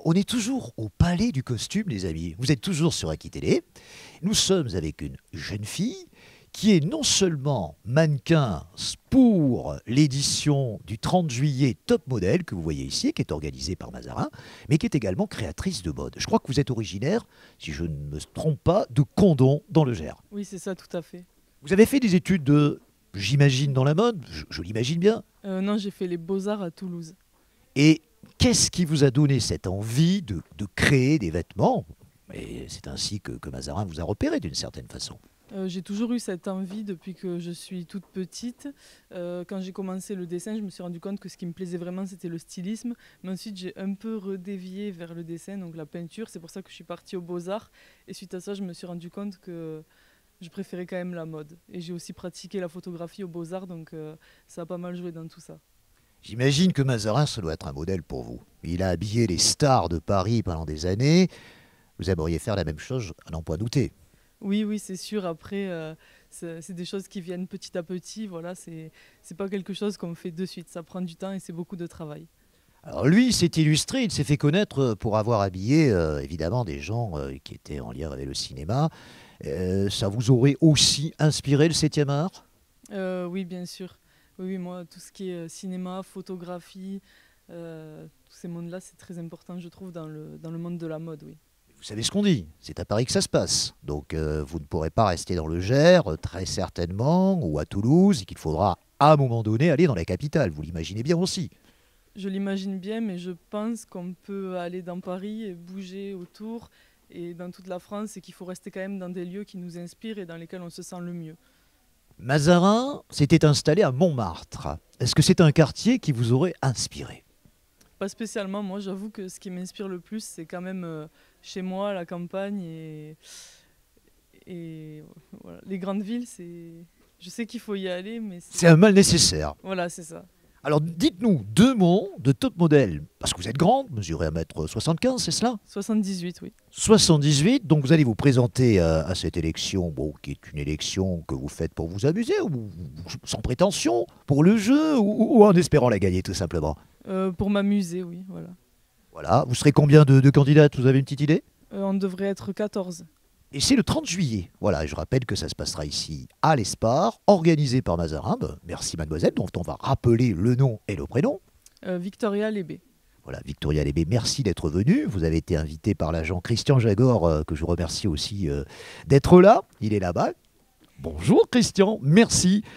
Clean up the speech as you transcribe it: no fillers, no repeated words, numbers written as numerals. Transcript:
on est toujours au Palais du Costume, les amis. Vous êtes toujours sur Aquitélé. Nous sommes avec une jeune fille qui est non seulement mannequin pour l'édition du 30 juillet Top Model que vous voyez ici, qui est organisée par Mazarin, mais qui est également créatrice de mode. Je crois que vous êtes originaire, si je ne me trompe pas, de Condom dans le Gers. Oui, c'est ça, tout à fait. Vous avez fait des études de, j'imagine, dans la mode, je l'imagine bien. Non, j'ai fait les Beaux-Arts à Toulouse. Et qu'est-ce qui vous a donné cette envie de créer des vêtements? Et c'est ainsi que Mazarin vous a repéré d'une certaine façon. J'ai toujours eu cette envie depuis que je suis toute petite. Quand j'ai commencé le dessin, je me suis rendu compte que ce qui me plaisait vraiment, c'était le stylisme. Mais ensuite, j'ai un peu redévié vers le dessin, donc la peinture. C'est pour ça que je suis partie aux Beaux-Arts. Et suite à ça, je me suis rendu compte que je préférais quand même la mode. Et j'ai aussi pratiqué la photographie aux Beaux-Arts, donc ça a pas mal joué dans tout ça. J'imagine que Mazarin, ça doit être un modèle pour vous. Il a habillé les stars de Paris pendant des années. Vous aimeriez faire la même chose, à n'en point douter. Oui, oui, c'est sûr. Après, c'est des choses qui viennent petit à petit. Voilà, c'est pas quelque chose qu'on fait de suite. Ça prend du temps et c'est beaucoup de travail. Alors lui, il s'est illustré, il s'est fait connaître pour avoir habillé évidemment des gens qui étaient en lien avec le cinéma. Ça vous aurait aussi inspiré le 7e art? Oui, bien sûr. Oui, oui, moi, tout ce qui est cinéma, photographie, tous ces mondes-là, c'est très important, je trouve, dans le monde de la mode, oui. Vous savez ce qu'on dit, c'est à Paris que ça se passe. Donc vous ne pourrez pas rester dans le Gers, très certainement, ou à Toulouse, et qu'il faudra à un moment donné aller dans la capitale. Vous l'imaginez bien aussi. Je l'imagine bien, mais je pense qu'on peut aller dans Paris et bouger autour et dans toute la France et qu'il faut rester quand même dans des lieux qui nous inspirent et dans lesquels on se sent le mieux. Mazarin s'était installé à Montmartre. Est-ce que c'est un quartier qui vous aurait inspiré? Pas spécialement, moi j'avoue que ce qui m'inspire le plus, c'est quand même chez moi, la campagne et voilà. Les grandes villes, je sais qu'il faut y aller, mais c'est un mal nécessaire. Voilà, c'est ça. Alors dites-nous 2 mots de Top Model, parce que vous êtes grande, mesurez 1,75 m, c'est cela? 78, oui. 78, donc vous allez vous présenter à cette élection, bon, qui est une élection que vous faites pour vous amuser, ou sans prétention, pour le jeu, ou en espérant la gagner tout simplement? Pour m'amuser, oui, voilà. Voilà, vous serez combien de candidates? Vous avez une petite idée? On devrait être 14. Et c'est le 30 juillet. Voilà, je rappelle que ça se passera ici à l'Espar, organisé par Mazarin. Merci mademoiselle, dont on va rappeler le nom et le prénom. Victoria Lébé. Voilà, Victoria Lébé, merci d'être venue. Vous avez été invitée par l'agent Christian Jagor, que je remercie aussi d'être là. Il est là-bas. Bonjour Christian, merci